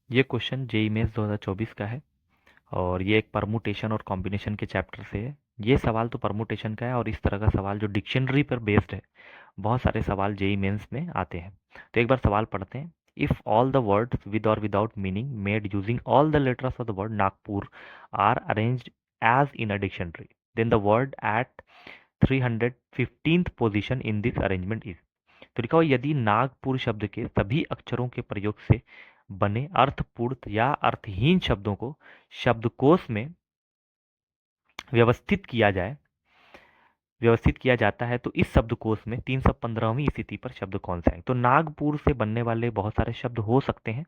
ये question JEE mains 2024 का है और ये एक परमुटेशन और कॉम्बिनेशन के चैप्टर से है। ये सवाल तो परमुटेशन का है और इस तरह का सवाल जो डिक्शनरी पर बेस्ड है, बहुत सारे सवाल जेईई मेंस में आते हैं। तो एक बार सवाल पढ़ते हैं। If all the words with और without meaning made using all the letters of the word Nagpur are arranged as in a dictionary, then the word at 315th position in this arrangement is. तो लिखा हुआ यदि नागपुर शब्द के सभी अक्षरों के प्रयोग से बने अर्थपूर्ण या अर्थहीन शब्दों को शब्दकोश में व्यवस्थित किया जाए व्यवस्थित किया जाता है तो इस शब्दकोश में 315वीं स्थिति पर शब्द कौन सा है। तो नागपुर से बनने वाले बहुत सारे शब्द हो सकते हैं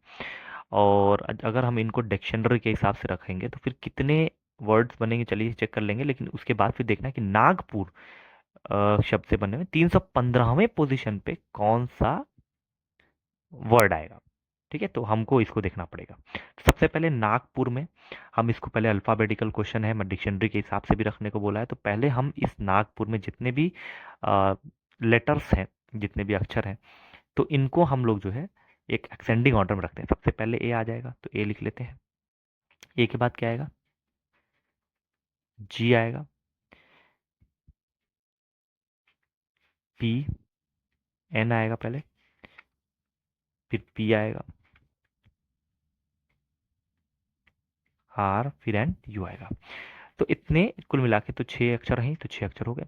और अगर हम इनको डिक्शनरी के हिसाब से रखेंगे तो फिर कितने वर्ड्स बनेंगे, चलिए चेक कर लेंगे। लेकिन उसके बाद फिर देखना है कि नागपुर शब्द से बनने में 315वें पोजीशन पे कौन सा वर्ड आएगा। ठीक है, तो हमको इसको देखना पड़ेगा। सबसे पहले नागपुर में हम इसको पहले अल्फ़ाबेटिकल क्वेश्चन है, मैं डिक्शनरी के हिसाब से भी रखने को बोला है, तो पहले हम इस नागपुर में जितने भी लेटर्स हैं, जितने भी अक्षर हैं, तो इनको हम लोग जो है एक एक्सेंडिंग ऑर्डर में रखते हैं। सबसे पहले ए आ जाएगा तो ए लिख लेते हैं। ए के बाद क्या आएगा? जी आएगा, पी, एन आएगा पहले, फिर पी आएगा, आर, फिर एन, यू आएगा। तो इतने कुल मिला के तो 6 अक्षर हैं, तो 6 अक्षर हो गए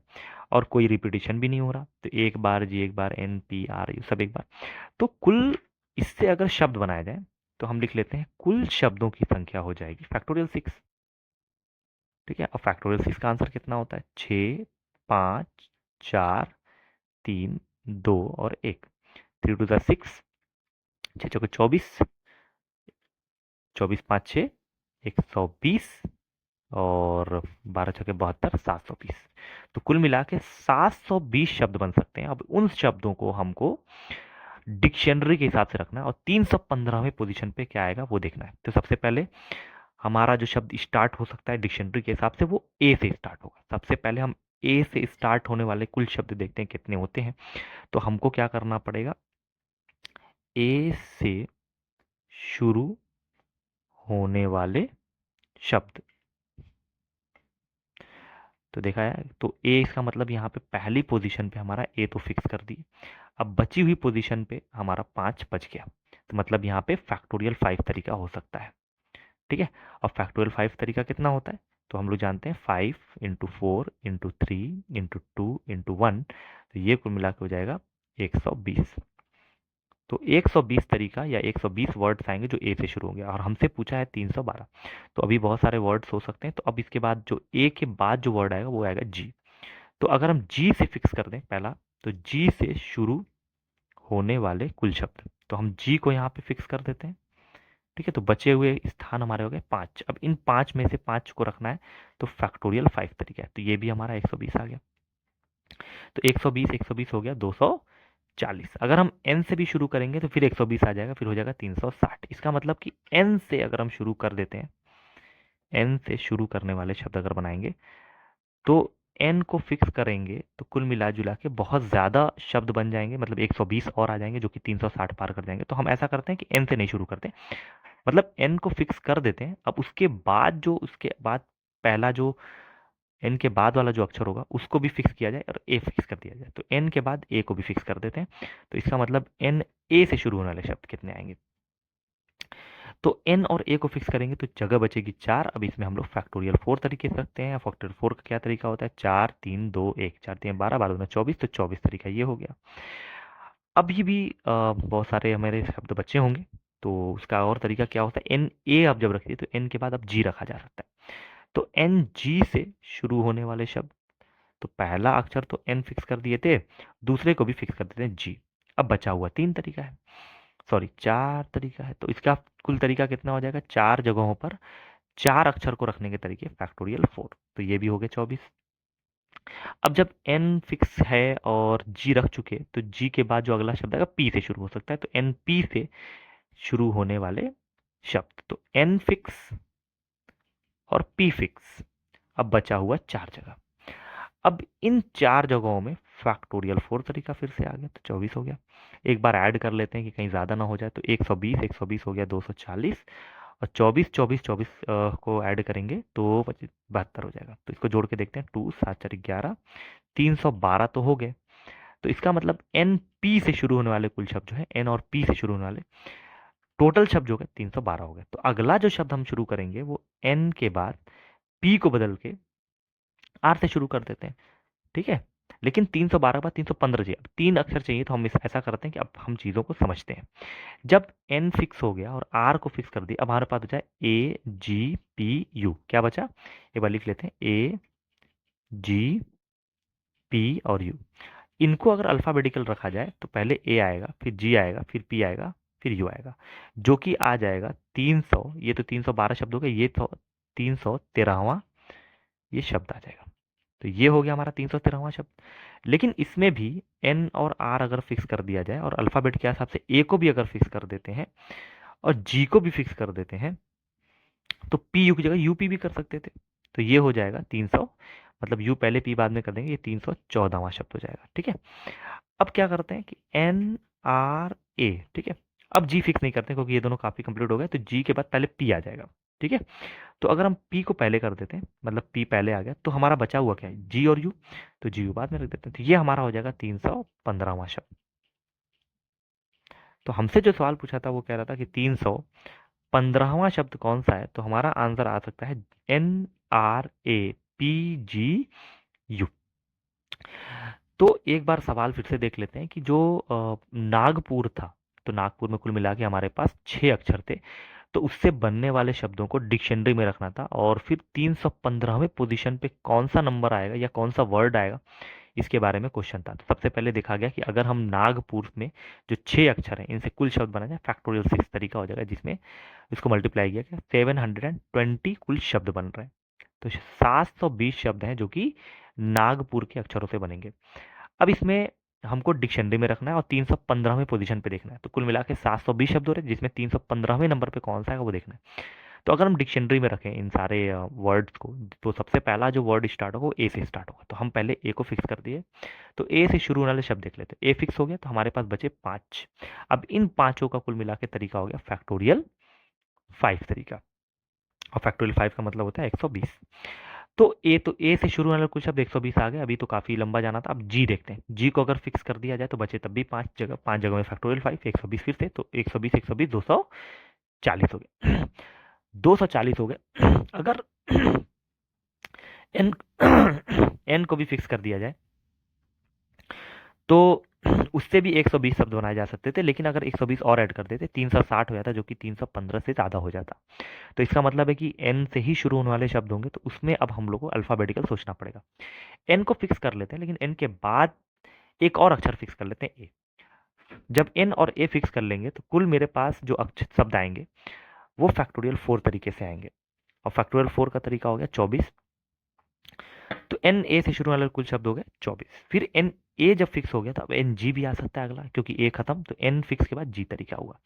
और कोई रिपीटिशन भी नहीं हो रहा। तो एक बार जी, एक बार एन, पी, आर, यू सब एक बार। तो कुल इससे अगर शब्द बनाया जाए तो हम लिख लेते हैं कुल शब्दों की संख्या हो जाएगी फैक्टोरियल 6। ठीक है, और फैक्टोरियल 6 का आंसर कितना होता है? 6, 5, 4, 3, 2 और 1। 3 टू द 6, 6 चौके 24, 24 5 6, 120 और 12 छके 72, 720। तो कुल मिला के 720 शब्द बन सकते हैं। अब उन शब्दों को हमको डिक्शनरी के हिसाब से रखना है और 315वें पोजीशन पे क्या आएगा वो देखना है। तो सबसे पहले हमारा जो शब्द स्टार्ट हो सकता है डिक्शनरी के हिसाब से वो ए से स्टार्ट होगा। सबसे पहले हम ए से स्टार्ट होने वाले कुल शब्द देखते हैं कितने होते हैं। तो हमको क्या करना पड़ेगा? ए से शुरू होने वाले शब्द। तो देखा है, तो ए इसका मतलब यहाँ पे पहली पोजीशन पे हमारा ए तो फिक्स कर दिए। अब बची हुई पोजीशन पे हमारा 5 बच गया, तो मतलब यहाँ पे फैक्टोरियल 5 तरीका हो सकता है। ठीक है, और फैक्टोरियल 5 तरीका कितना होता है? तो हम लोग जानते हैं 5 इंटू 4 इंटू 3 इंटू 2 इंटू 1, तो ये कुल मिला के हो जाएगा 120। तो 120 तरीका या 120 वर्ड्स आएंगे जो ए से शुरू होंगे और हमसे पूछा है 312। तो अभी बहुत सारे वर्ड्स हो सकते हैं, तो अब इसके बाद जो ए के बाद जो वर्ड आएगा वो आएगा जी। तो अगर हम जी से फिक्स कर दें पहला, तो जी से शुरू होने वाले कुल शब्द, तो हम जी को यहाँ पे फिक्स कर देते हैं। ठीक है, तो बचे हुए स्थान हमारे हो गए 5। अब इन 5 में से 5 को रखना है, तो फैक्टोरियल 5 तरीका है, तो ये भी हमारा 120 आ गया। तो 120 120 हो गया 240। अगर हम एन से भी शुरू करेंगे तो फिर 120 आ जाएगा, फिर हो जाएगा 360। इसका मतलब कि एन से अगर हम शुरू कर देते हैं, एन से शुरू करने वाले शब्द अगर बनाएंगे तो एन को फिक्स करेंगे तो कुल मिला जुला के बहुत ज़्यादा शब्द बन जाएंगे, मतलब 120 और आ जाएंगे जो कि 360 पार कर जाएंगे। तो हम ऐसा करते हैं कि एन से नहीं शुरू करते, मतलब एन को फिक्स कर देते हैं। अब उसके बाद पहला जो एन के बाद वाला जो अक्षर होगा उसको भी फिक्स किया जाए और ए फिक्स कर दिया जाए। तो एन के बाद ए को भी फिक्स कर देते हैं। तो इसका मतलब एन ए से शुरू होने वाले शब्द कितने आएंगे? तो एन और ए को फिक्स करेंगे तो जगह बचेगी 4। अब इसमें हम लोग फैक्टोरियल 4 तरीके से रखते हैं। फैक्टोरियल 4 का क्या तरीका होता है? 4 3 2 1, 4 3 12, 12 24, तो 24 तरीका ये हो गया। अब ये भी बहुत सारे हमारे शब्द बच्चे होंगे, तो उसका और तरीका क्या होता है? एन ए आप जब रखिए तो एन के बाद अब जी रखा जा सकता है। तो एन जी से शुरू होने वाले शब्द, तो पहला अक्षर तो एन फिक्स कर दिए थे, दूसरे को भी फिक्स कर देते हैं जी। अब बचा हुआ 3 तरीका है, सॉरी 4 तरीका है। तो इसका कुल तरीका कितना हो जाएगा? 4 जगहों पर 4 अक्षर को रखने के तरीके फैक्टोरियल 4, तो ये भी हो गए 24। अब जब एन फिक्स है और जी रख चुके, तो जी के बाद जो अगला शब्द आएगा पी से शुरू हो सकता है, तो एन पी से शुरू होने वाले शब्द, तो एन फिक्स और पी फिक्स। अब बचा हुआ 4 जगह। अब इन 4 जगहों में फैक्टोरियल 4 तरीका फिर से आ गया, तो 24 हो गया। एक बार ऐड कर लेते हैं कि कहीं ज़्यादा ना हो जाए, तो 120 हो गया 240, और 24 को ऐड करेंगे तो 72 हो जाएगा। तो इसको जोड़ के देखते हैं, 2 7 4 11, 312 तो हो गए। तो इसका मतलब एन पी से शुरू होने वाले कुल शब्द जो है, एन और पी से शुरू होने वाले टोटल शब्द जो हो गए 312 हो गए। तो अगला जो शब्द हम शुरू करेंगे वो एन के बाद पी को बदल के आर से शुरू कर देते हैं, ठीक है। लेकिन 312 के बाद 315 चाहिए, अब 3 अक्षर चाहिए, तो हम ऐसा करते हैं कि अब हम चीज़ों को समझते हैं। जब एन फिक्स हो गया और आर को फिक्स कर दिया, अब हमारे पास बचा ए जी पी यू। क्या बचा, एक बार लिख लेते हैं, ए जी पी और यू। इनको अगर अल्फ़ाबेटिकल रखा जाए तो पहले ए आएगा, फिर जी आएगा, फिर पी आएगा, फिर यू आएगा, जो कि आ जाएगा 300। ये तो 312 शब्द हो गए, ये तो 313वां ये शब्द आ जाएगा। तो ये हो गया हमारा 313वां शब्द। लेकिन इसमें भी एन और आर अगर फिक्स कर दिया जाए और अल्फ़ाबेट के हिसाब से ए को भी अगर फिक्स कर देते हैं और जी को भी फिक्स कर देते हैं, तो पी यू की जगह यूपी भी कर सकते थे। तो ये हो जाएगा 300, मतलब यू पहले पी बाद में कर देंगे, ये 314वां शब्द हो जाएगा, ठीक है। अब क्या करते हैं कि एन आर ए, ठीक है। अब जी फिक्स नहीं करते क्योंकि ये दोनों काफ़ी कंप्लीट हो गए, तो जी के बाद पहले पी आ जाएगा, ठीक है। तो अगर हम पी को पहले कर देते हैं, मतलब पी पहले आ गया, तो हमारा बचा हुआ क्या है, जी और यू। तो जी यू बाद में रख देते हैं, तो ये हमारा हो जाएगा 315वां शब्द। तो हमसे जो सवाल पूछा था वो कह रहा था कि 315वां शब्द कौन सा है, तो हमारा आंसर आ सकता है N R A P G U. तो एक बार सवाल फिर से देख लेते हैं कि जो नागपुर था, तो नागपुर में कुल मिला के हमारे पास 6 अक्षर थे, तो उससे बनने वाले शब्दों को डिक्शनरी में रखना था, और फिर 315वें पोजीशन पे कौन सा नंबर आएगा या कौन सा वर्ड आएगा, इसके बारे में क्वेश्चन था। तो सबसे पहले देखा गया कि अगर हम नागपुर में जो 6 अक्षर हैं इनसे कुल शब्द बना जाए, फैक्टोरियल 6 तरीका हो जाएगा, जिसमें इसको मल्टीप्लाई किया गया, 720 कुल शब्द बन रहे हैं। तो 720 शब्द हैं जो कि नागपुर के अक्षरों से बनेंगे। अब इसमें हमको डिक्शनरी में रखना है और 315वें पोजीशन पे देखना है, तो कुल मिला के 720 शब्द हो रहे हैं, जिसमें 315वें नंबर पे कौन सा है वो देखना है। तो अगर हम डिक्शनरी में रखें इन सारे वर्ड्स को, तो सबसे पहला जो वर्ड स्टार्ट होगा वो ए से स्टार्ट होगा, तो हम पहले ए को फिक्स कर दिए। तो ए से शुरू होने वाले शब्द देख लेते हैं, ए फिक्स हो गया, तो हमारे पास बचे 5। अब इन पांचों का कुल मिला के तरीका हो गया फैक्टोरियल 5 तरीका, और फैक्टोरियल 5 का मतलब होता है 120। तो ए से शुरू होने वाले कुल शब्द 120 आ गए, अभी तो काफी लंबा जाना था। अब जी देखते हैं, जी को अगर फिक्स कर दिया जाए तो बचे तब भी 5 जगह में फैक्टोरियल 5, 120 फिर से, तो 120 240 हो गए। 240 हो गए। अगर एन एन को भी फिक्स कर दिया जाए तो उससे भी 120 शब्द बनाए जा सकते थे, लेकिन अगर 120 और ऐड कर देते 360 हो जाता, जो कि 315 से ज़्यादा हो जाता। तो इसका मतलब है कि एन से ही शुरू होने वाले शब्द होंगे, तो उसमें अब हम लोग को अल्फ़ाबेटिकल सोचना पड़ेगा। एन को फिक्स कर लेते हैं, लेकिन एन के बाद एक और अक्षर फिक्स कर लेते हैं, ए। जब एन और ए फिक्स कर लेंगे तो कुल मेरे पास जो अक्षर शब्द आएंगे वो फैक्टोरियल 4 तरीके से आएंगे, और फैक्टोरियल 4 का तरीका हो गया 24। तो एन ए से शुरू वाले कुल शब्द हो गए 24। फिर एन ए जब फिक्स हो गया तो अब एन जी भी आ सकता है अगला, क्योंकि ए खत्म, तो एन फिक्स के बाद जी तरीका हुआ।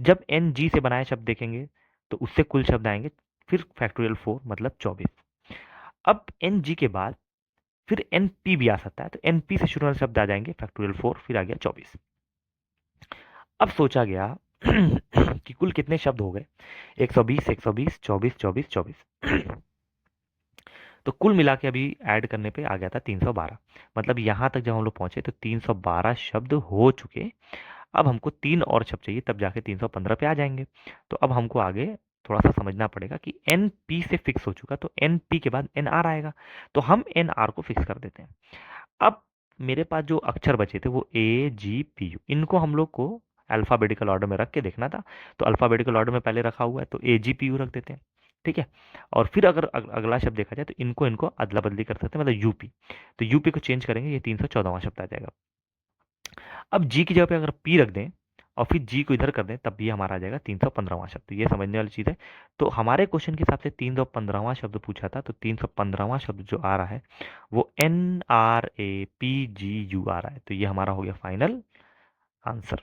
जब एन जी से बनाए शब्द देखेंगे तो उससे कुल शब्द आएंगे फिर फैक्टोरियल 4 मतलब 24। अब एन जी के बाद फिर एन पी भी आ सकता है, तो एन पी से शुरू वाले शब्द आ जाएंगे फैक्टोरियल 4, फिर आ गया 24। अब सोचा गया कि कुल कितने शब्द हो गए, 120 120 24 24 24। तो कुल मिला के अभी ऐड करने पे आ गया था 312। मतलब यहाँ तक जब हम लोग पहुंचे तो 312 शब्द हो चुके। अब हमको 3 और शब्द चाहिए, तब जाके 315 पे आ जाएंगे। तो अब हमको आगे थोड़ा सा समझना पड़ेगा कि एन पी से फिक्स हो चुका, तो एन पी के बाद एन आर आएगा, तो हम एन आर को फिक्स कर देते हैं। अब मेरे पास जो अक्षर बचे थे वो ए जी पी यू, इनको हम लोग को अल्फ़ाबेटिकल ऑर्डर में रख के देखना था। तो अल्फ़ाबेटिकल ऑर्डर में पहले रखा हुआ है, तो ए जी पी यू रख देते हैं, ठीक है। और फिर अगर अगला शब्द देखा जाए तो इनको इनको अदला बदली कर सकते हैं, मतलब यूपी। तो यूपी को चेंज करेंगे, ये 314वां शब्द आ जाएगा। अब जी की जगह पे अगर पी रख दें और फिर जी को इधर कर दें, तब भी हमारा आ जाएगा 315वां शब्द। तो ये समझने वाली चीज़ है। तो हमारे क्वेश्चन के हिसाब से 315वां शब्द पूछा था, तो 315वां शब्द जो आ रहा है वो N R A P G U आ रहा है। तो ये हमारा हो गया फाइनल आंसर।